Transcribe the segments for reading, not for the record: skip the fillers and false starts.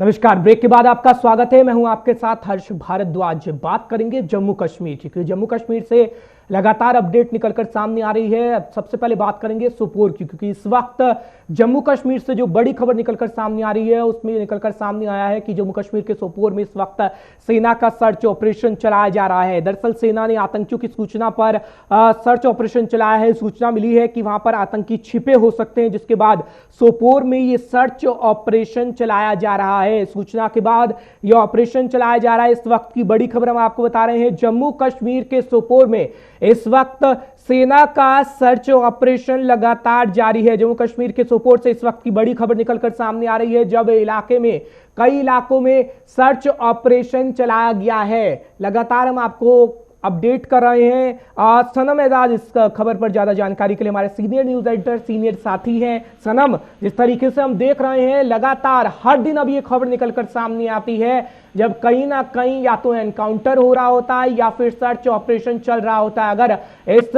नमस्कार। ब्रेक के बाद आपका स्वागत है। मैं हूं आपके साथ हर्ष भारद्वाज। बात करेंगे जम्मू कश्मीर की, क्योंकि जम्मू कश्मीर से लगातार अपडेट निकलकर सामने आ रही है। सबसे पहले बात करेंगे सोपोर की, क्योंकि इस वक्त जम्मू कश्मीर से जो बड़ी खबर निकलकर सामने आ रही है उसमें निकलकर सामने आया है कि जम्मू कश्मीर के सोपोर में इस वक्त सेना का सर्च ऑपरेशन चलाया जा रहा है। दरअसल सेना ने आतंकियों की सूचना पर सर्च ऑपरेशन चलाया है। सूचना मिली है कि वहां पर आतंकी छिपे हो सकते हैं, जिसके बाद सोपोर में ये सर्च ऑपरेशन चलाया जा रहा है। सूचना के बाद यह ऑपरेशन चलाया जा रहा है। इस वक्त की बड़ी खबर हम आपको बता रहे हैं, जम्मू कश्मीर के सोपोर में इस वक्त सेना का सर्च ऑपरेशन लगातार जारी है। जम्मू कश्मीर के सोपोर से इस वक्त की बड़ी खबर निकलकर सामने आ रही है, जब इलाके में कई इलाकों में सर्च ऑपरेशन चलाया गया है। लगातार हम आपको अपडेट कर रहे हैं। सनम एजाज इस खबर पर ज्यादा जानकारी के लिए हमारे सीनियर न्यूज एडिटर, सीनियर साथी हैं। सनम, जिस तरीके से हम देख रहे हैं लगातार हर दिन अब ये खबर निकलकर सामने आती है, जब कहीं ना कहीं या तो एनकाउंटर हो रहा होता है या फिर सर्च ऑपरेशन चल रहा होता है। अगर इस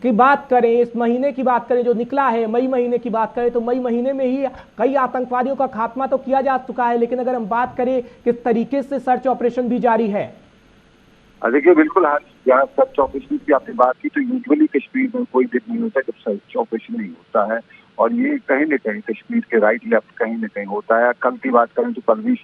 की बात करें, इस महीने की बात करें जो निकला है, मई महीने की बात करें, तो मई महीने में ही कई आतंकवादियों का खात्मा तो किया जा चुका है, लेकिन अगर हम बात करें किस तरीके से सर्च ऑपरेशन भी जारी है। देखिए, बिल्कुल हाँ, यहाँ सर्च ऑपरेशन की आपने बात की तो यूजुअली कश्मीर में कोई दिन नहीं होता जब सर्च ऑपरेशन नहीं होता है, और ये कहीं न कहीं कश्मीर के राइट लेफ्ट कहीं न कहीं होता है। कल की बात करें तो कल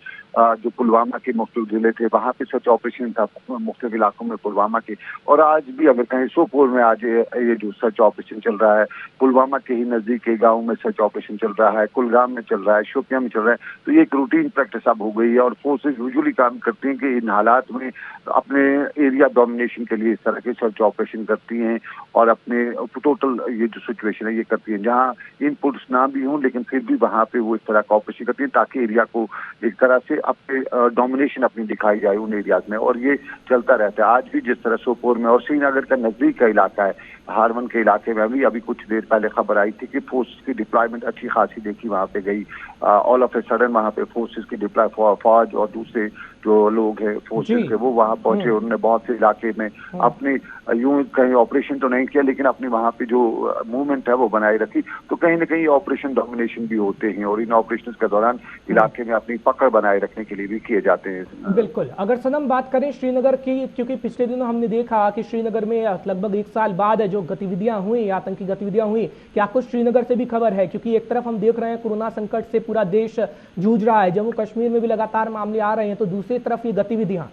जो पुलवामा के मुख्तलिफ जिले थे वहाँ पे सर्च ऑपरेशन था, मुख्तलिफ इलाकों में पुलवामा के, और आज भी अगर कहीं सोपोर में आज ये जो सर्च ऑपरेशन चल रहा है, पुलवामा के ही नजदीक के गाँव में सर्च ऑपरेशन चल रहा है, कुलगाम में चल रहा है, शोपियां में चल रहा है। तो ये एक रूटीन प्रैक्टिस अब हो गई है, और फोर्सेज यूजुअली काम करती हैं कि इन हालात में अपने एरिया डोमिनेशन के लिए इस तरह के सर्च ऑपरेशन करती हैं, और अपने टोटल ये जो सिचुएशन है ये करती हैं, जहाँ इनपुट्स ना भी हों लेकिन फिर भी वहाँ पे वो इस तरह का ऑपरेशन करती हैं ताकि एरिया को एक तरह से अपने डोमिनेशन अपनी दिखाई जाए उन एरियाज में, और ये चलता रहता है। आज भी जिस तरह सोपोर में और श्रीनगर का नजदीक का इलाका है, हारवन के इलाके में अभी कुछ देर पहले खबर आई थी कि फोर्स की डिप्लॉयमेंट अच्छी खासी देखी वहाँ पे गई। ऑल ऑफ ए सडन वहाँ पे फोर्सेस की डिप्लॉय फौज और दूसरे जो लोग हैं फोर्सेस के वो वहाँ पहुंचे। उन्होंने बहुत से इलाके में अपनी यूं कहीं ऑपरेशन तो नहीं किया लेकिन अपनी वहाँ पे जो मूवमेंट है वो बनाए रखी। तो कहीं ना कहीं ऑपरेशन डोमिनेशन भी होते हैं, और इन ऑपरेशन के दौरान इलाके में अपनी पकड़ बनाए रखने के लिए भी किए जाते हैं। बिल्कुल। अगर सनम बात करें श्रीनगर की, क्योंकि पिछले दिनों हमने देखा कि श्रीनगर में लगभग 1 साल बाद जो गतिविधियां हुई, आतंकी गतिविधियां हुई, क्या कुछ श्रीनगर से भी खबर है? क्योंकि एक तरफ हम देख रहे हैं कोरोना संकट से पूरा देश जूझ रहा है, जम्मू कश्मीर में भी लगातार मामले आ रहे हैं, तो दूसरी तरफ ये गतिविधियां।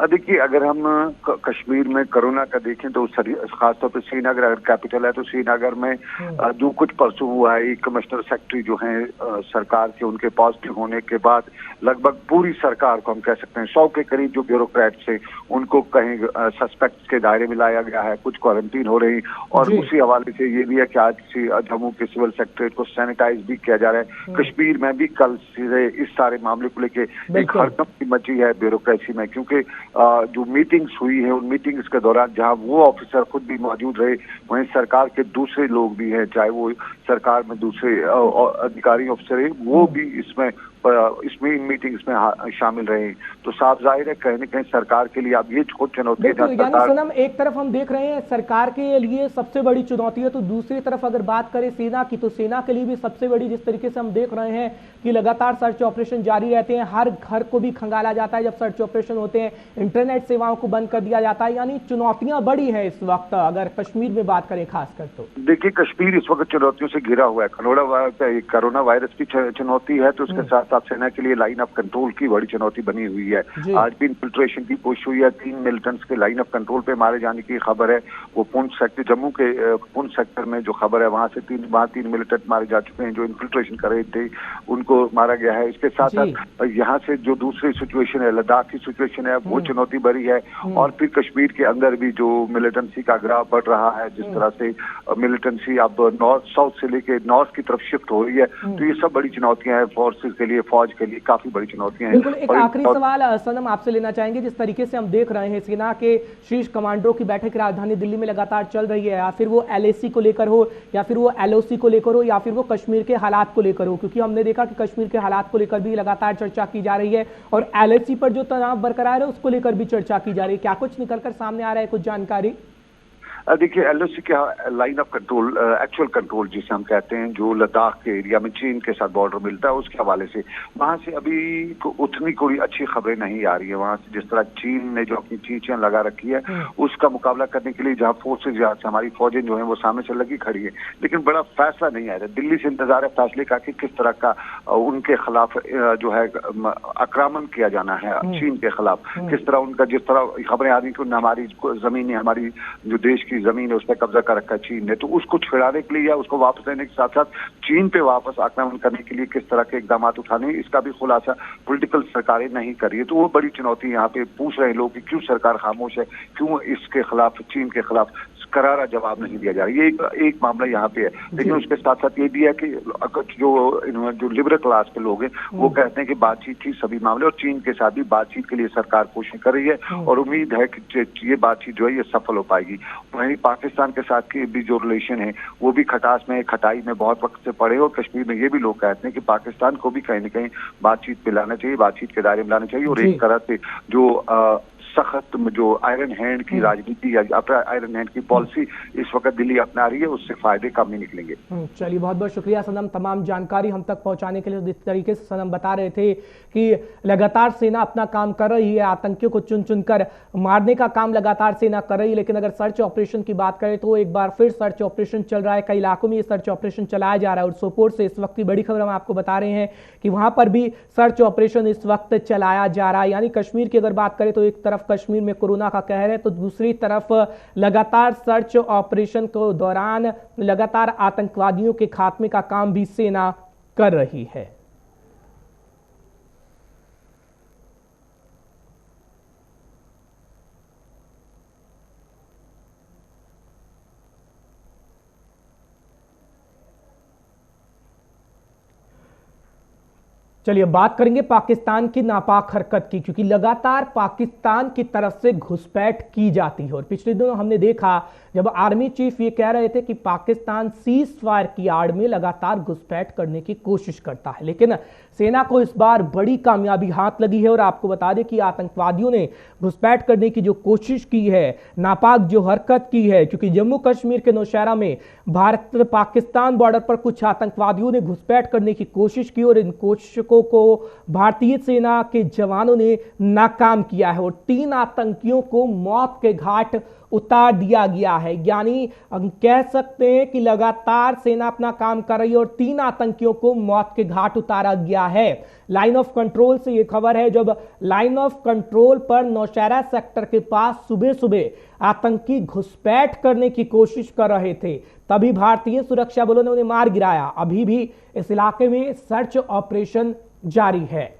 देखिए, अगर हम कश्मीर में कोरोना का देखें तो खासतौर पर श्रीनगर अगर कैपिटल है तो श्रीनगर में जो कुछ परसों हुआ है, एक कमिश्नर सेक्रेटरी जो हैं सरकार के, उनके पॉजिटिव होने के बाद लगभग पूरी सरकार को हम कह सकते हैं 100 के करीब जो ब्यूरोक्रेट्स थे उनको कहीं सस्पेक्ट्स के दायरे में लाया गया है, कुछ क्वारंटीन हो रही, और उसी हवाले से ये भी है कि आज जम्मू के सिविल सेक्रेटरीट को सैनिटाइज भी किया जा रहा है। कश्मीर में भी कल से इस सारे मामले को लेकर एक हड़कंप मची है ब्यूरोक्रेसी में, क्योंकि जो मीटिंग्स हुई है उन मीटिंग्स के दौरान जहां वो ऑफिसर खुद भी मौजूद रहे, वहीं सरकार के दूसरे लोग भी हैं, चाहे वो सरकार में दूसरे अधिकारी अफसर हैं, वो भी इसमें इन मीटिंग्स में शामिल रहे। तो साफ जाहिर है कहीं न कहीं सरकार के लिए अब ये कुछ चुनौती है। सनम, एक तरफ हम देख रहे हैं सरकार के लिए सबसे बड़ी चुनौती है, तो दूसरी तरफ अगर बात करें सेना की, तो सेना के लिए भी सबसे बड़ी, जिस तरीके से हम देख रहे हैं कि लगातार सर्च ऑपरेशन जारी रहते हैं, हर घर को भी खंगाला जाता है जब सर्च ऑपरेशन होते हैं, इंटरनेट सेवाओं को बंद कर दिया जाता है, यानी चुनौतियां बड़ी हैं इस वक्त अगर कश्मीर में बात करें खासकर। तो देखिए, कश्मीर इस वक्त चुनौतियों से घिरा हुआ है। कोरोना वायरस की चुनौती है, तो उसके साथ सेना के लिए लाइन ऑफ कंट्रोल की बड़ी चुनौती बनी हुई है। आज भी इन्फिल्ट्रेशन की कोशिश हुई है, 3 मिलिटेंट्स के लाइन ऑफ कंट्रोल पे मारे जाने की खबर है। वो पुंछ सेक्टर, जम्मू के पुंछ सेक्टर में जो खबर है वहां से 3 मिलिटेंट मारे जा चुके हैं जो इन्फिल्ट्रेशन कर रहे थे, उनको मारा गया है। इसके साथ साथ यहाँ से जो दूसरी सिचुएशन है, लद्दाख की सिचुएशन है, वो चुनौती बड़ी है, और फिर कश्मीर के अंदर भी जो मिलिटेंसी का ग्राफ बढ़ रहा है, जिस तरह से मिलिटेंसी अब नॉर्थ साउथ से लेके नॉर्थ की तरफ शिफ्ट हो रही है, तो ये सब बड़ी चुनौतियां हैं फोर्सेज के लिए, फौज के लिए काफी बड़ी चुनौतियां हैं। बिल्कुल। एक आखिरी सवाल सनम आपसे लेना चाहेंगे, जिस तरीके से हम देख रहे हैं सेना के शीर्ष कमांडरों की बैठक राजधानी दिल्ली में लगातार चल रही है, या फिर वो LAC को लेकर हो, या फिर वो LOC को लेकर हो, या फिर वो कश्मीर के हालात को लेकर हो, क्योंकि हमने देखा कि कश्मीर के हालात को लेकर भी लगातार चर्चा की जा रही है, और LAC पर जो तनाव बरकरार है उसको लेकर भी चर्चा की जा रही है। क्या कुछ निकलकर सामने आ रहा है, कुछ जानकारी? देखिए एलओसी का line of control, actual control जिसे हम कहते हैं, जो लद्दाख के एरिया में चीन के साथ बॉर्डर मिलता है, उसके हवाले से वहां से अभी उतनी कोई अच्छी खबरें नहीं आ रही है। वहां से जिस तरह चीन ने जो अपनी चींचियां लगा रखी है, उसका मुकाबला करने के लिए जहां फोर्सेज, जहां से हमारी फौजें जो है वो सामने से लगी खड़ी है, लेकिन बड़ा फैसला नहीं आ रहा। दिल्ली से इंतजार है फैसले का कि किस तरह का उनके खिलाफ जो है आक्रमण किया जाना है चीन के खिलाफ, किस तरह उनका, जिस तरह खबरें आ रही कि हमारी जमीन, हमारी जो देश की जमीन है उस पर कब्जा कर रखा है चीन ने, तो उसको छिड़ाने के लिए या उसको वापस लेने के साथ साथ चीन पे वापस आक्रमण करने के लिए किस तरह के इकदाम उठाने, इसका भी खुलासा पॉलिटिकल सरकारें नहीं कर रही है। तो वो बड़ी चुनौती यहाँ पे पूछ रहे लोग कि क्यों सरकार खामोश है, क्यों इसके खिलाफ, चीन के खिलाफ करारा जवाब नहीं दिया जा रहा। ये एक मामला यहाँ पे है, लेकिन उसके साथ साथ ये भी है कि जो लिबरल क्लास के लोग हैं वो कहते हैं कि बातचीत थी सभी मामले, और चीन के साथ भी बातचीत के लिए सरकार कोशिश कर रही है और उम्मीद है कि ये बातचीत जो है ये सफल हो पाएगी। वहीं पाकिस्तान के साथ की भी जो रिलेशन है वो भी खटास में, खटाई में बहुत वक्त से पड़े, और कश्मीर में ये भी लोग कहते हैं कि पाकिस्तान को भी कहीं ना कहीं बातचीत पे लाना चाहिए, बातचीत के दायरे में लाना चाहिए, और एक तरह से जो सख्त जो आयरन हैंड की राजनीति या आयरन हैंड की पॉलिसी इस वक्त दिल्ली अपना रही है, उससे फायदे कम ही निकलेंगे। चलिए, बहुत बहुत शुक्रिया सनम, तमाम जानकारी हम तक पहुंचाने के लिए। जिस तरीके से सनम बता रहे थे कि लगातार सेना अपना काम कर रही है, आतंकियों को चुन चुनकर मारने का काम लगातार सेना कर रही है, लेकिन अगर सर्च ऑपरेशन की बात करें तो एक बार फिर सर्च ऑपरेशन चल रहा है, कई इलाकों में ये सर्च ऑपरेशन चलाया जा रहा है। और सोपोर से इस वक्त की बड़ी खबर हम आपको बता रहे हैं कि वहां पर भी सर्च ऑपरेशन इस वक्त चलाया जा रहा है। यानी कश्मीर की अगर बात करें तो एक तरफ कश्मीर में कोरोना का कहर है, तो दूसरी तरफ लगातार सर्च ऑपरेशन के दौरान लगातार आतंकवादियों के खात्मे का काम भी सेना कर रही है। चलिए बात करेंगे पाकिस्तान की नापाक हरकत की, क्योंकि लगातार पाकिस्तान की तरफ से घुसपैठ की जाती है। और पिछले दिनों हमने देखा जब आर्मी चीफ ये कह रहे थे कि पाकिस्तान सीज फायर की आड़ में लगातार घुसपैठ करने की कोशिश करता है, लेकिन सेना को इस बार बड़ी कामयाबी हाथ लगी है। और आपको बता दें कि आतंकवादियों ने घुसपैठ करने की जो कोशिश की है, नापाक जो हरकत की है, क्योंकि जम्मू कश्मीर के नौशहरा में भारत पाकिस्तान बॉर्डर पर कुछ आतंकवादियों ने घुसपैठ करने की कोशिश की और इन कोशिशों को भारतीय सेना के जवानों ने नाकाम किया है और 3 आतंकियों को मौत के घाट उतार दिया गया है। यानी हम कह सकते हैं कि लगातार सेना अपना काम कर रही है और 3 आतंकियों को मौत के घाट उतारा गया है। लाइन ऑफ कंट्रोल से यह खबर है, जब लाइन ऑफ कंट्रोल पर नौशहरा सेक्टर के पास सुबह सुबह आतंकी घुसपैठ करने की कोशिश कर रहे थे, तभी भारतीय सुरक्षा बलों ने उन्हें मार गिराया। अभी भी इस इलाके में सर्च ऑपरेशन जारी है।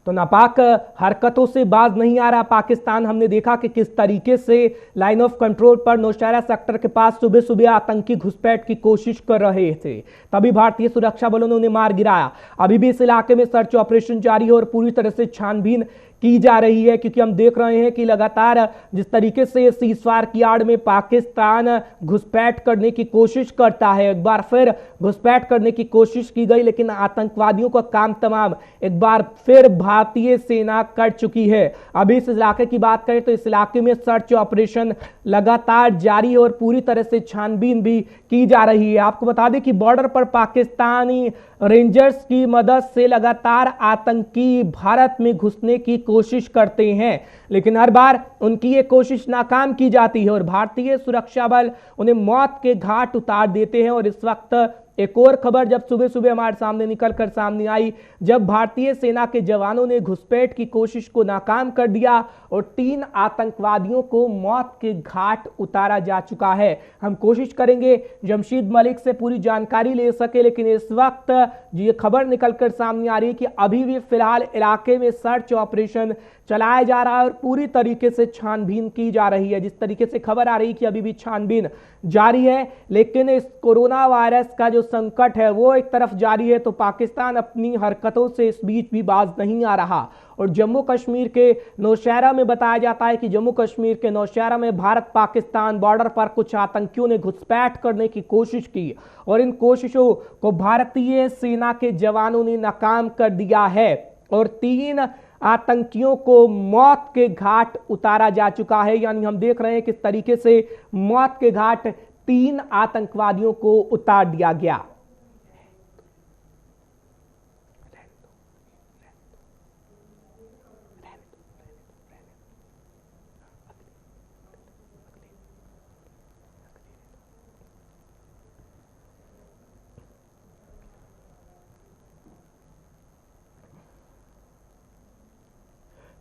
तो नापाक हरकतों से बाज नहीं आ रहा पाकिस्तान। हमने देखा कि किस तरीके से लाइन ऑफ कंट्रोल पर नौशहरा सेक्टर के पास सुबह सुबह आतंकी घुसपैठ की कोशिश कर रहे थे, तभी भारतीय सुरक्षा बलों ने उन्हें मार गिराया। अभी भी इस इलाके में सर्च ऑपरेशन जारी है और पूरी तरह से छानबीन की जा रही है, क्योंकि हम देख रहे हैं कि लगातार जिस तरीके से सीजफायर की आड़ में पाकिस्तान घुसपैठ करने की कोशिश करता है, एक बार फिर घुसपैठ करने की कोशिश की गई, लेकिन आतंकवादियों का काम तमाम एक बार फिर भारतीय सेना कर चुकी है। अभी इस इलाके की बात करें तो इस इलाके में सर्च ऑपरेशन लगातार जारी है और पूरी तरह से छानबीन भी की जा रही है। आपको बता दें कि बॉर्डर पर पाकिस्तानी रेंजर्स की मदद से लगातार आतंकी भारत में घुसने की कोशिश करते हैं, लेकिन हर बार उनकी ये कोशिश नाकाम की जाती है और भारतीय सुरक्षा बल उन्हें मौत के घाट उतार देते हैं। और इस वक्त एक और खबर जब सुबह सुबह हमारे सामने निकलकर सामने आई, जब भारतीय सेना के जवानों ने घुसपैठ की कोशिश को नाकाम कर दिया और 3 आतंकवादियों को मौत के घाट उतारा जा चुका है। हम कोशिश करेंगे जमशीद मलिक से पूरी जानकारी ले सके, लेकिन इस वक्त ये खबर निकलकर सामने आ रही है कि अभी भी फिलहाल इलाके में सर्च ऑपरेशन चलाया जा रहा है और पूरी तरीके से छानबीन की जा रही है। जिस तरीके से खबर आ रही है कि अभी भी छानबीन जारी है, लेकिन इस कोरोना वायरस का जो संकट है वो एक तरफ जारी है, तो पाकिस्तान अपनी हरकतों से इस बीच भी बाज नहीं आ रहा। और जम्मू कश्मीर के नौशहरा में बताया जाता है कि जम्मू कश्मीर के नौशहरा में भारत पाकिस्तान बॉर्डर पर कुछ आतंकियों ने घुसपैठ करने की कोशिश की और इन कोशिशों को भारतीय सेना के जवानों ने नाकाम कर दिया है और 3 आतंकियों को मौत के घाट उतारा जा चुका है। यानी हम देख रहे हैं किस तरीके से मौत के घाट 3 आतंकवादियों को उतार दिया गया।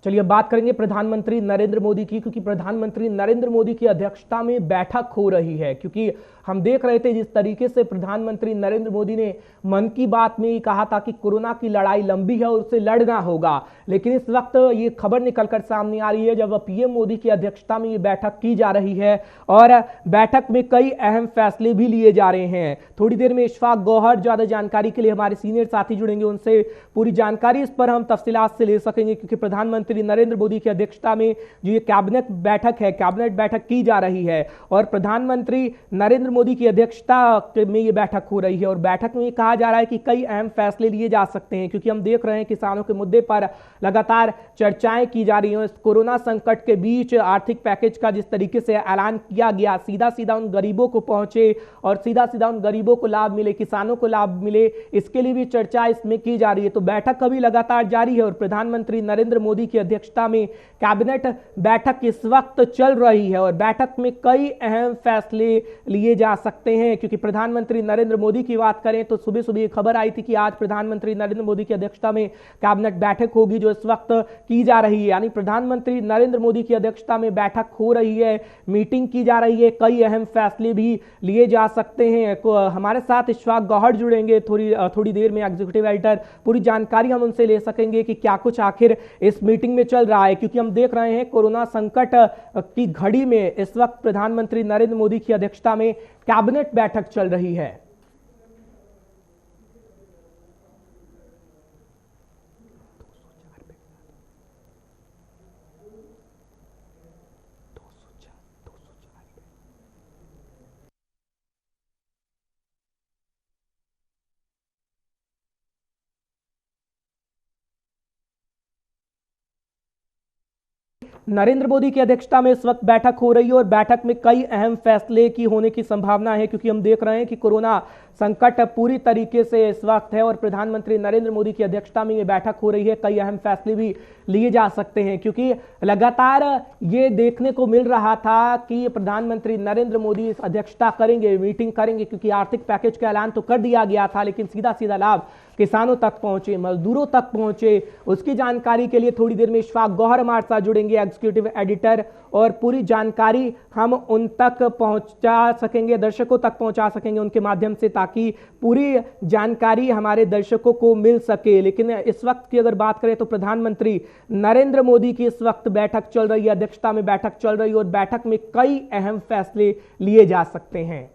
चलिए बात करेंगे प्रधानमंत्री नरेंद्र मोदी की, क्योंकि प्रधानमंत्री नरेंद्र मोदी की अध्यक्षता में बैठक हो रही है। क्योंकि हम देख रहे थे जिस तरीके से प्रधानमंत्री नरेंद्र मोदी ने मन की बात में ही कहा था कि कोरोना की लड़ाई लंबी है और उसे लड़ना होगा, लेकिन इस वक्त ये खबर निकलकर सामने आ रही है जब पीएम मोदी की अध्यक्षता में ये बैठक की जा रही है और बैठक में कई अहम फैसले भी लिए जा रहे हैं। थोड़ी देर में इशफाक गौहर ज्यादा जानकारी के लिए हमारे सीनियर साथी जुड़ेंगे, उनसे पूरी जानकारी इस पर हम तफसीलात से ले सकेंगे, क्योंकि प्रधानमंत्री नरेंद्र मोदी की अध्यक्षता में जो ये कैबिनेट बैठक है, कैबिनेट बैठक की जा रही है और प्रधानमंत्री नरेंद्र मोदी की अध्यक्षता में ये बैठक हो रही है और बैठक में कहा जा रहा है कि कई अहम फैसले लिए जा सकते हैं, क्योंकि हम देख रहे हैं किसानों के मुद्दे पर लगातार चर्चाएं की जा रही हैं। इस कोरोना संकट के बीच आर्थिक पैकेज का जिस तरीके से ऐलान किया गया, सीधा सीधा उन गरीबों को पहुंचे और सीधा सीधा उन गरीबों को लाभ मिले, किसानों को लाभ मिले, इसके लिए भी चर्चा इसमें की जा रही है। तो बैठक अभी लगातार जारी है और प्रधानमंत्री नरेंद्र मोदी की अध्यक्षता में कैबिनेट बैठक इस वक्त चल रही है और बैठक में कई अहम फैसले लिए जा सकते हैं। क्योंकि प्रधानमंत्री नरेंद्र मोदी की बात करें तो सुबह सुबह खबर आई थी कि आज प्रधानमंत्री नरेंद्र मोदी की अध्यक्षता में कैबिनेट बैठक होगी जो इस वक्त की जा रही है। यानी प्रधानमंत्री नरेंद्र मोदी की अध्यक्षता में बैठक हो रही है, मीटिंग की जा रही है, कई अहम फैसले भी लिए जा सकते हैं। हमारे साथ इशफाक गौहर जुड़ेंगे थोड़ी देर में, एग्जीक्यूटिव एडिटर, पूरी जानकारी हम उनसे ले सकेंगे कि क्या कुछ आखिर इस मीटिंग में चल रहा है, क्योंकि हम देख रहे हैं कोरोना संकट की घड़ी में इस वक्त प्रधानमंत्री नरेंद्र मोदी की अध्यक्षता में कैबिनेट बैठक चल रही है। नरेंद्र मोदी की अध्यक्षता में इस वक्त बैठक हो रही है और बैठक में कई अहम फैसले की होने की संभावना है, क्योंकि हम देख रहे हैं कि कोरोना संकट पूरी तरीके से इस वक्त है और प्रधानमंत्री नरेंद्र मोदी की अध्यक्षता में ये बैठक हो रही है। कई अहम फैसले भी लिए जा सकते हैं, क्योंकि लगातार ये देखने को मिल रहा था कि प्रधानमंत्री नरेंद्र मोदी इस अध्यक्षता करेंगे, मीटिंग करेंगे, क्योंकि आर्थिक पैकेज का ऐलान तो कर दिया गया था, लेकिन सीधा सीधा लाभ किसानों तक पहुंचे, मजदूरों तक पहुंचे, उसकी जानकारी के लिए थोड़ी देर में इशफाक गौहर हमारे साथ जुड़ेंगे, एग्जीक्यूटिव एडिटर, और पूरी जानकारी हम उन तक पहुंचा सकेंगे, दर्शकों तक पहुंचा सकेंगे उनके माध्यम से, ताकि पूरी जानकारी हमारे दर्शकों को मिल सके। लेकिन इस वक्त की अगर बात करें तो प्रधानमंत्री नरेंद्र मोदी की इस वक्त बैठक चल रही है, अध्यक्षता में बैठक चल रही है और बैठक में कई अहम फैसले लिए जा सकते हैं।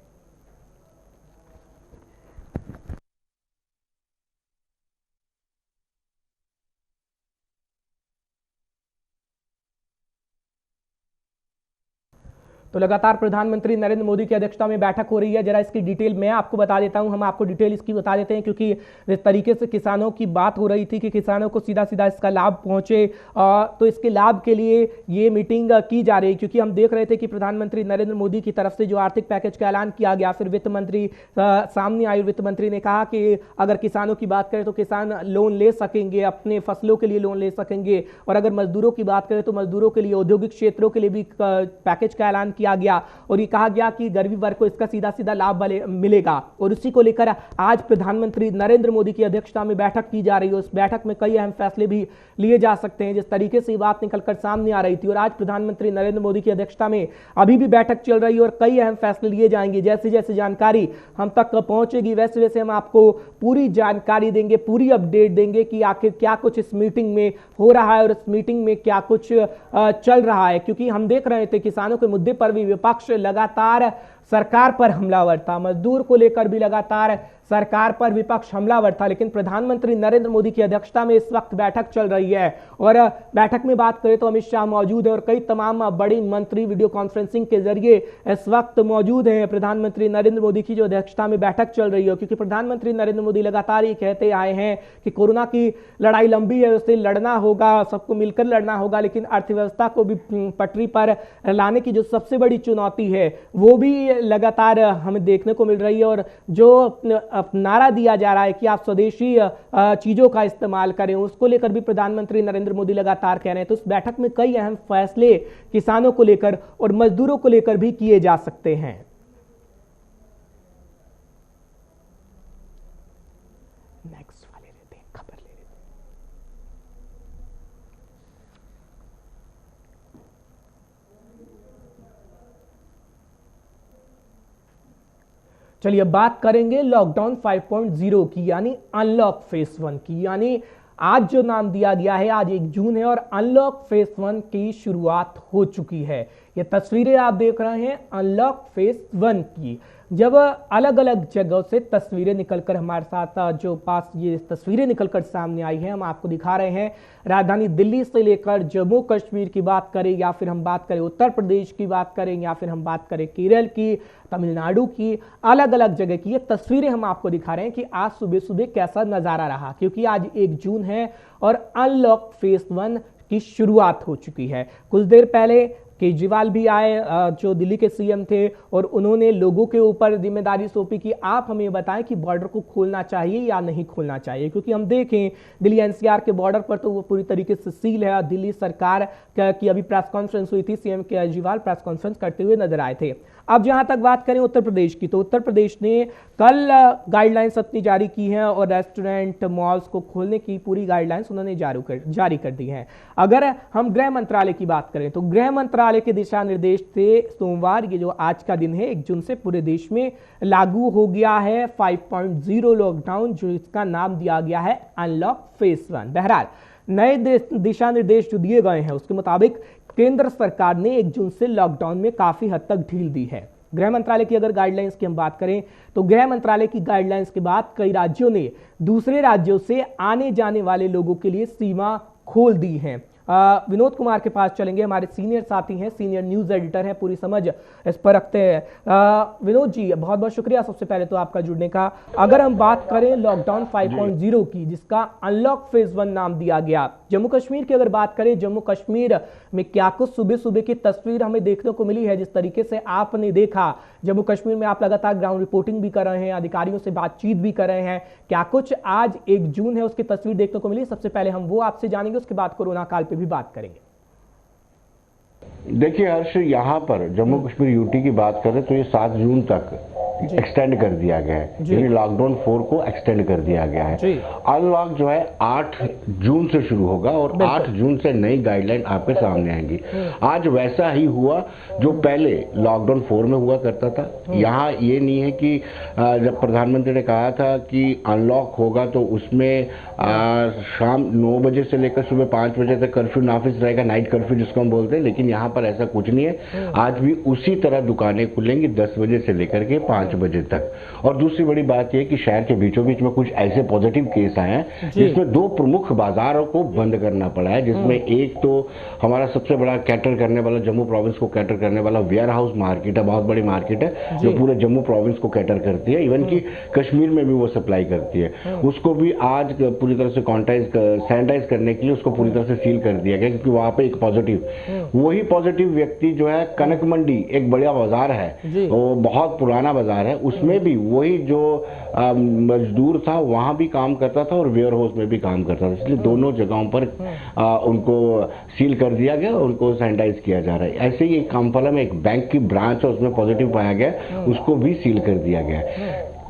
तो लगातार प्रधानमंत्री नरेंद्र मोदी की अध्यक्षता में बैठक हो रही है। जरा इसकी डिटेल मैं आपको बता देता हूं, हम आपको डिटेल इसकी बता देते हैं, क्योंकि जिस तरीके से किसानों की बात हो रही थी कि किसानों को सीधा सीधा इसका लाभ पहुंचे, तो इसके लाभ के लिए ये मीटिंग की जा रही है। क्योंकि हम देख रहे थे कि प्रधानमंत्री नरेंद्र मोदी की तरफ से जो आर्थिक पैकेज का ऐलान किया गया, फिर वित्त मंत्री सामने आए, वित्त मंत्री ने कहा कि अगर किसानों की बात करें तो किसान लोन ले सकेंगे, अपने फसलों के लिए लोन ले सकेंगे, और अगर मजदूरों की बात करें तो मजदूरों के लिए, औद्योगिक क्षेत्रों के लिए भी पैकेज का ऐलान किया किया गया और ये कहा गया कि गरीब वर्ग को इसका सीधा सीधा लाभ मिलेगा। और उसी को लेकर आज प्रधानमंत्री नरेंद्र मोदी की अध्यक्षता में बैठक की जा रही है। उस बैठक में कई अहम फैसले भी लिए जा सकते हैं, जिस तरीके से बात निकलकर सामने आ रही थी। और आज प्रधानमंत्री नरेंद्र मोदी की अध्यक्षता में अभी भी बैठक चल रही है और कई अहम फैसले लिए जाएंगे। जैसे जैसे जानकारी हम तक पहुंचेगी वैसे वैसे हम आपको पूरी जानकारी देंगे, पूरी अपडेट देंगे कि आखिर क्या कुछ इस मीटिंग में हो रहा है और इस मीटिंग में क्या कुछ चल रहा है। क्योंकि हम देख रहे थे किसानों के मुद्दे पर भी विपक्ष लगातार सरकार पर हमलावर था, मजदूर को लेकर भी लगातार सरकार पर विपक्ष हमलावर था। लेकिन प्रधानमंत्री नरेंद्र मोदी की अध्यक्षता में इस वक्त बैठक चल रही है और बैठक में बात करें तो अमित शाह मौजूद है और कई तमाम बड़ी मंत्री वीडियो कॉन्फ्रेंसिंग के जरिए इस वक्त मौजूद हैं प्रधानमंत्री नरेंद्र मोदी की जो अध्यक्षता में बैठक चल रही है। क्योंकि प्रधानमंत्री नरेंद्र मोदी लगातार ये कहते आए हैं कि कोरोना की लड़ाई लंबी है, उससे लड़ना होगा, सबको मिलकर लड़ना होगा, लेकिन अर्थव्यवस्था को भी पटरी पर लाने की जो सबसे बड़ी चुनौती है वो भी लगातार हमें देखने को मिल रही है। और जो नारा दिया जा रहा है कि आप स्वदेशी चीजों का इस्तेमाल करें, उसको लेकर भी प्रधानमंत्री नरेंद्र मोदी लगातार कह रहे हैं। तो इस बैठक में कई अहम फैसले किसानों को लेकर और मजदूरों को लेकर भी किए जा सकते हैं। नेक्स्ट वाले लेते हैं, खबर ले लेते हैं। चलिए अब बात करेंगे लॉकडाउन 5.0 की, यानी अनलॉक फेज 1 की। यानी आज जो नाम दिया गया है, आज 1 जून है और अनलॉक फेज 1 की शुरुआत हो चुकी है। ये तस्वीरें आप देख रहे हैं अनलॉक फेज 1 की। जब अलग अलग जगहों से तस्वीरें निकलकर हमारे साथ जो पास ये तस्वीरें निकलकर सामने आई हैं, हम आपको दिखा रहे हैं। राजधानी दिल्ली से लेकर जम्मू कश्मीर की बात करें या फिर हम बात करें उत्तर प्रदेश की बात करें या फिर हम बात करें केरल की, तमिलनाडु की, अलग अलग जगह की ये तस्वीरें हम आपको दिखा रहे हैं कि आज सुबह सुबह कैसा नजारा रहा। क्योंकि आज 1 जून है और अनलॉक फेज 1 की शुरुआत हो चुकी है। कुछ देर पहले केजरीवाल भी आए जो दिल्ली के सीएम थे और उन्होंने लोगों के ऊपर जिम्मेदारी सौंपी कि आप हमें बताएं कि बॉर्डर को खोलना चाहिए या नहीं खोलना चाहिए। क्योंकि हम देखें दिल्ली एनसीआर के बॉर्डर पर तो वो पूरी तरीके से सील है। दिल्ली सरकार की अभी प्रेस कॉन्फ्रेंस हुई थी, सीएम केजरीवाल प्रेस कॉन्फ्रेंस करते हुए नजर आए थे। अब जहां तक बात करें उत्तर प्रदेश की, तो उत्तर प्रदेश ने कल गाइडलाइंस अपनी जारी की हैं और रेस्टोरेंट मॉल्स को खोलने की पूरी गाइडलाइंस उन्होंने जारी कर दी हैं। अगर हम गृह मंत्रालय की बात करें तो गृह मंत्रालय के दिशा निर्देश से सोमवार, ये जो आज का दिन है 1 जून से पूरे देश में लागू हो गया है 5.0 लॉकडाउन, जो इसका नाम दिया गया है अनलॉक फेज 1। बहरहाल नए दिशा निर्देश जो दिए गए हैं उसके मुताबिक केंद्र सरकार ने 1 जून से लॉकडाउन में काफी हद तक ढील दी है। गृह मंत्रालय की अगर गाइडलाइंस की हम बात करें तो गृह मंत्रालय की गाइडलाइंस के बाद कई राज्यों ने दूसरे राज्यों से आने जाने वाले लोगों के लिए सीमा खोल दी है। विनोद कुमार के पास चलेंगे, हमारे सीनियर साथी हैं, सीनियर न्यूज एडिटर हैं, पूरी समझ इस पर रखते हैं। विनोद जी बहुत बहुत शुक्रिया सबसे पहले तो आपका जुड़ने का। अगर हम बात करें लॉकडाउन 5.0 की, जिसका अनलॉक फेज 1 नाम दिया गया, जम्मू कश्मीर की अगर बात करें, जम्मू कश्मीर में क्या कुछ सुबह सुबह की तस्वीर हमें देखने को मिली है। जिस तरीके से आपने देखा जम्मू कश्मीर में, आप लगातार ग्राउंड रिपोर्टिंग भी कर रहे हैं, अधिकारियों से बातचीत भी कर रहे हैं, क्या कुछ आज 1 जून है उसकी तस्वीर देखने को मिली? सबसे पहले हम वो आपसे जानेंगे, उसके बाद कोरोना काल पे भी बात करेंगे। देखिए हर्ष, यहाँ पर जम्मू कश्मीर यूटी की बात करें तो ये 7 जून तक एक्सटेंड कर दिया गया है, यानी लॉकडाउन 4 को एक्सटेंड कर दिया गया है। अनलॉक जो है 8 जून से शुरू होगा और 8 जून से नई गाइडलाइन आपके सामने आएंगी। आज वैसा ही हुआ जो पहले लॉकडाउन 4 में हुआ करता था। यहाँ ये नहीं है कि जब प्रधानमंत्री ने कहा था कि अनलॉक होगा तो उसमें शाम 9 बजे से लेकर सुबह 5 बजे तक कर्फ्यू नाफिज रहेगा, नाइट कर्फ्यू जिसको हम बोलते हैं। लेकिन यहाँ पर ऐसा कुछ नहीं है, आज भी उसी तरह दुकानें खुलेंगी 10 बजे से लेकर के 5 बजे तक। और दूसरी बड़ी बात यह कि शहर के बीचों बीच में कुछ ऐसे पॉजिटिव केस आए हैं जिसमें 2 प्रमुख बाजारों को बंद करना पड़ा है, जिसमें एक तो हमारा सबसे बड़ा कैटर करने वाला, जम्मू प्रोविंस को कैटर करने वाला वेयर हाउस मार्केट है, बहुत बड़ी मार्केट है जो पूरे जम्मू प्रोविंस को कैटर करती है, इवन की कश्मीर में भी वो सप्लाई करती है। उसको भी आज पूरी तरह से सैनिटाइज करने के लिए उसको पूरी तरह से सील कर दिया गया, क्योंकि वहां पे एक पॉजिटिव, वही पॉजिटिव व्यक्ति जो है कनक मंडी, एक बड़ा बाजार है, वो बहुत पुराना बाजार चला रहा है उसमें भी वही जो मजदूर था वहां भी काम करता था और वेयर हाउस में भी काम करता था, इसलिए दोनों जगहों पर उनको सील कर दिया गया और उनको सैनिटाइज किया जा रहा है। ऐसे ही कामफला में एक बैंक की ब्रांच है, उसमें पॉजिटिव पाया गया, उसको भी सील कर दिया गया।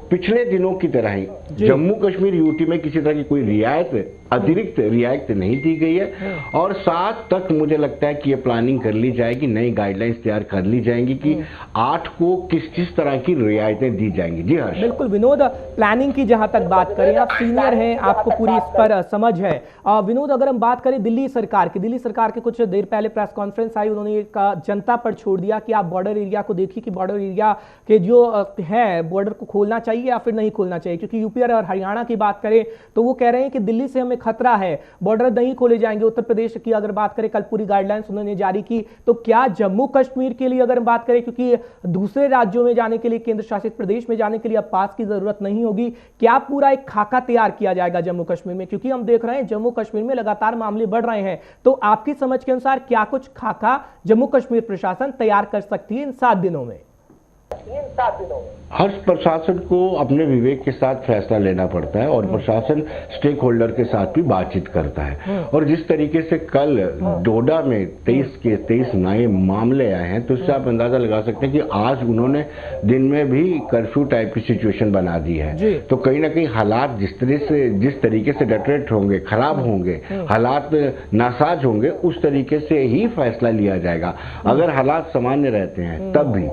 पिछले दिनों की तरह ही जम्मू कश्मीर यूटी में किसी तरह की कोई रियायत, अतिरिक्त रियायत नहीं दी गई है और 7 तक मुझे लगता है कि ये प्लानिंग कर ली जाएगी, नई गाइडलाइंस तैयार कर ली जाएंगी कि 8 को किस किस तरह की रियायतें दी जाएंगी। जी हर्ष। बिल्कुल विनोद, प्लानिंग की जहां तक बात करें, आप सीनियर हैं, आपको पूरी इस पर समझ है। विनोद, अगर हम बात करें दिल्ली सरकार की कुछ देर पहले प्रेस कॉन्फ्रेंस आई, उन्होंने एक जनता पर छोड़ दिया कि आप बॉर्डर एरिया को देखिए कि बॉर्डर एरिया के जो है बॉर्डर को खोलना चाहिए या फिर नहीं खोलना चाहिए, क्योंकि यूपी और हरियाणा की बात करें तो वो कह रहे हैं कि दिल्ली से हमें खतरा है, बॉर्डर नहीं खोले जाएंगे। उत्तर प्रदेश की अगर बात करें, कल पूरी गाइडलाइंस उन्होंने जारी की, तो क्या जम्मू कश्मीर के लिए अगर बात करें, क्योंकि दूसरे राज्यों में जाने के लिए, केंद्र शासित प्रदेश में जाने के लिए अब पास की जरूरत नहीं होगी, क्या पूरा एक खाका तैयार किया जाएगा जम्मू कश्मीर में? क्योंकि हम देख रहे हैं जम्मू कश्मीर में लगातार मामले बढ़ रहे हैं, तो आपकी समझ के अनुसार क्या कुछ खाका जम्मू कश्मीर प्रशासन तैयार कर सकती है इन 7 दिनों में? हर प्रशासन को अपने विवेक के साथ फैसला लेना पड़ता है और प्रशासन स्टेक होल्डर के साथ भी बातचीत करता है। और जिस तरीके से कल डोडा में 23 नए मामले आए हैं, तो इससे आप अंदाजा लगा सकते हैं कि आज उन्होंने दिन में भी कर्फ्यू टाइप की सिचुएशन बना दी है। तो कहीं ना कहीं हालात जिस तरीके से डेटरेट होंगे, खराब होंगे, हालात नासाज होंगे, उस तरीके से ही फैसला लिया जाएगा। अगर हालात सामान्य रहते हैं तब भी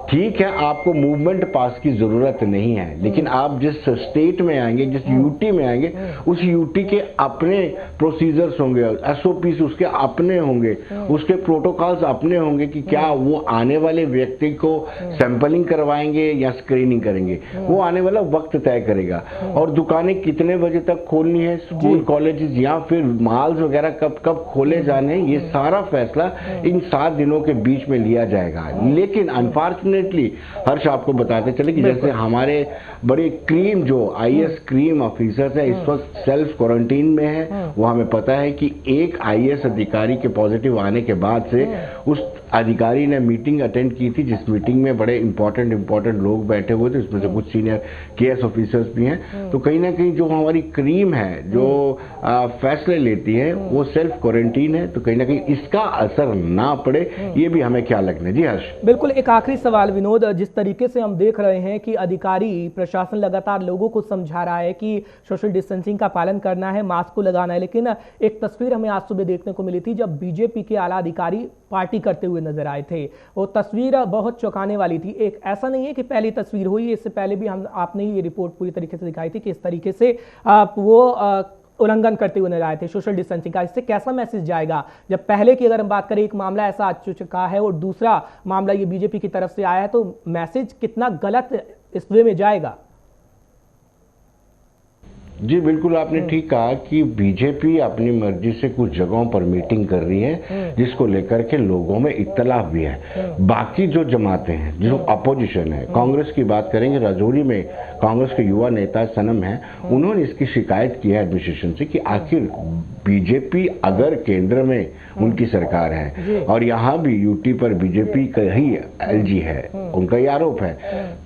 ठीक है, आपको मूवमेंट पास की जरूरत नहीं है, लेकिन आप जिस स्टेट में आएंगे, जिस यूटी में आएंगे, उस यूटी के अपने प्रोसीजर्स होंगे, एसओपीस उसके अपने होंगे, उसके प्रोटोकॉल्स अपने होंगे कि क्या वो आने वाले व्यक्ति को सैंपलिंग करवाएंगे या स्क्रीनिंग करेंगे, वो आने वाला वक्त तय करेगा। और दुकानें कितने बजे तक खोलनी है, स्कूल कॉलेजेस या फिर मॉल्स वगैरह कब कब खोले जाने हैं, ये सारा फैसला इन 7 दिनों के बीच में लिया जाएगा। लेकिन अनफॉर्चुनेटली हर्ष, आपको बताते चले कि जैसे हमारे बड़े क्रीम जो आईएएस क्रीम ऑफिसर्स है इस वक्त सेल्फ क्वारंटीन में है। वो हमें पता है कि एक आईएएस अधिकारी के पॉजिटिव आने के बाद से उस अधिकारी ने मीटिंग अटेंड की थी, जिस मीटिंग में बड़े इंपॉर्टेंट लोग बैठे हुए थे, उसमें से कुछ सीनियर केएस ऑफिसर्स भी हैं। तो कहीं ना कहीं जो हमारी क्रीम है, जो फैसले लेती है, वो सेल्फ क्वारंटीन है, तो कहीं ना कहीं इसका असर ना पड़े, ये भी हमें ख्याल रखना। जी हर्ष। बिल्कुल, एक आखिरी सवाल विनोद, जिस तरीके से हम देख रहे हैं कि अधिकारी प्रशासन लगातार लोगों को समझा रहा है कि सोशल डिस्टेंसिंग का पालन करना है, मास्क को लगाना है, लेकिन एक तस्वीर हमें आज सुबह देखने को मिली थी जब बीजेपी के आला अधिकारी पार्टी करते हुए नजर आए थे। वो तस्वीर बहुत चौंकाने वाली थी। एक ऐसा नहीं है कि पहली तस्वीर हुई, इससे पहले भी आपने ये रिपोर्ट पूरी तरीके से दिखाई थी कि इस तरीके से वो उल्लंघन करते हुए नजर आए थे सोशल डिस्टेंसिंग का। इससे कैसा मैसेज जाएगा जब पहले की अगर हम बात करें एक मामला ऐसा आ चुका है और दूसरा मामला ये बीजेपी की तरफ से आया है, तो मैसेज कितना गलत इस वे में जाएगा? जी बिल्कुल, आपने ठीक कहा कि बीजेपी अपनी मर्जी से कुछ जगहों पर मीटिंग कर रही है, जिसको लेकर के लोगों में इत्तलाफ भी है। बाकी जो जमातें हैं, जो अपोजिशन है, कांग्रेस की बात करेंगे, राजौरी में कांग्रेस के युवा नेता सनम हैं, उन्होंने इसकी शिकायत की है एडमिनिस्ट्रेशन से कि आखिर बीजेपी अगर केंद्र में उनकी सरकार है और यहाँ भी यूटी पर बीजेपी का ही एलजी है, उनका ये आरोप है,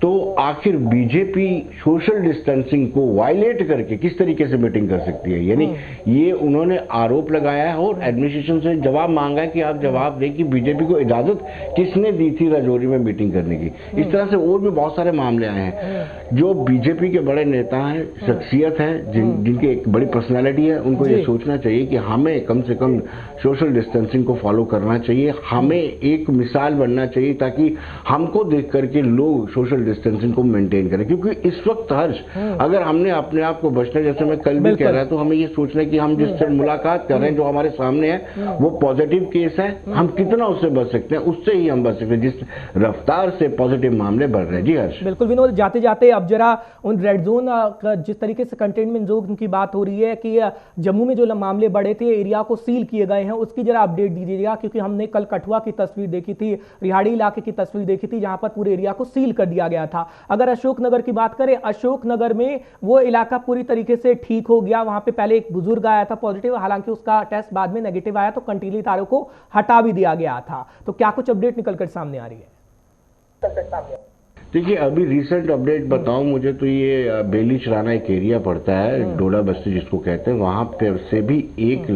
तो आखिर बीजेपी सोशल डिस्टेंसिंग को वायलेट करके किस तरीके से मीटिंग कर सकती है? यानी ये उन्होंने आरोप लगाया है और एडमिनिस्ट्रेशन से जवाब मांगा है कि आप जवाब दें कि बीजेपी को इजाजत किसने दी थी राजौरी में मीटिंग करने की। इस तरह से और भी बहुत सारे मामले आए हैं। जो बीजेपी के बड़े नेता हैं, शख्सियत हैं, जिनकी एक बड़ी पर्सनैलिटी है, उनको ये सोचना चाहिए कि हमें कम से कम सोशल डिस्टेंसिंग को फॉलो करना चाहिए, हमें एक मिसाल बनना चाहिए ताकि हमको देख करके लोग सोशल डिस्टेंसिंग को मेंटेन करें। क्योंकि इस वक्त हर्ष, अगर हमने अपने आप को बचने, जैसे मैं कल भी कह रहा था, तो हमें ये सोचना है कि हम जिससे मुलाकात कर रहे हैं, जो हमारे सामने है, वो पॉजिटिव केस है, हम कितना उससे बच सकते हैं, उससे ही हम बच सकते हैं, जिस रफ्तार से पॉजिटिव मामले बढ़ रहे हैं। जी हर्ष। बिल्कुल विनोद, जाते जाते अब जरा उन रेड जोन, जिस तरीके से कंटेनमेंट जोन की बात हो रही है कि जम्मू में जो मामले बढ़े थे, एरिया को सील किए गए हैं, उसकी जरा अपडेट दीजिएगा। क्योंकि हमने कल कठुआ की तस्वीर देखी थी, रिहाड़ी इलाके की तस्वीर देखी थी, जहां पर पूरे एरिया को सील कर दिया गया था। अगर अशोकनगर की बात करें, अशोकनगर में वो इलाका पूरी तरीके से ठीक हो गया। वहां पे पहले एक बुजुर्ग आया था पॉजिटिव, हालांकि उसका टेस्ट बाद में नेगेटिव आया, तो कंटीली तारों को हटा भी दिया गया था। तो क्या कुछ अपडेट निकलकर सामने आ रही है? देखिए अभी रिसेंट अपडेट बताऊं मुझे तो ये बेली चराना एक एरिया पड़ता है, डोडा बस्ती जिसको कहते हैं, वहां पे से भी एक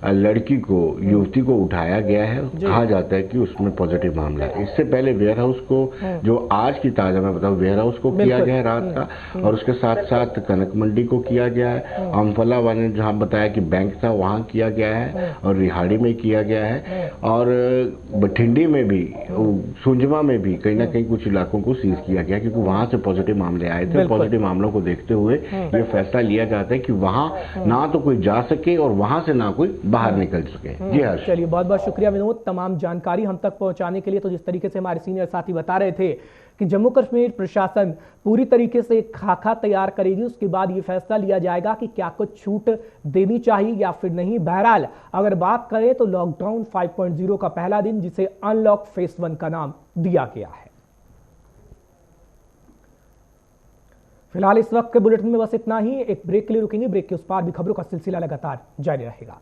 लड़की को, युवती को उठाया गया है। कहा जाता है कि उसमें पॉजिटिव मामला है। इससे पहले वेयर हाउस को, जो आज की ताजा मैं बताऊं, वेयर हाउस को किया गया है रात का, और उसके साथ साथ कनक मंडी को किया गया है। अम्फला वाले जहां बताया कि बैंक था वहां किया गया है, और रिहाड़ी में किया गया है, और बठिंडी में भी, सुंजमा में भी कहीं ना कहीं कुछ इलाकों को सीज किया गया, क्योंकि वहां से पॉजिटिव मामले आए थे। पॉजिटिव मामलों को देखते हुए ये फैसला लिया जाता है कि वहां ना तो कोई जा सके और वहां से ना कोई बाहर निकल सके। जी हाँ, चलिए बहुत बहुत शुक्रिया विनोद, तमाम जानकारी हम तक पहुंचाने के लिए। तो जिस तरीके से हमारे सीनियर साथी बता रहे थे कि जम्मू कश्मीर प्रशासन पूरी तरीके से एक खाका तैयार करेगी, उसके बाद ये फैसला लिया जाएगा कि क्या कुछ छूट देनी चाहिए या फिर नहीं। बहरहाल अगर बात करें तो लॉकडाउन 5.0 का पहला दिन, जिसे अनलॉक फेज 1 का नाम दिया गया है। फिलहाल इस वक्त के बुलेटिन में बस इतना ही। एक ब्रेक के लिए रुकेंगे, ब्रेक के उस पार भी खबरों का सिलसिला लगातार जारी रहेगा।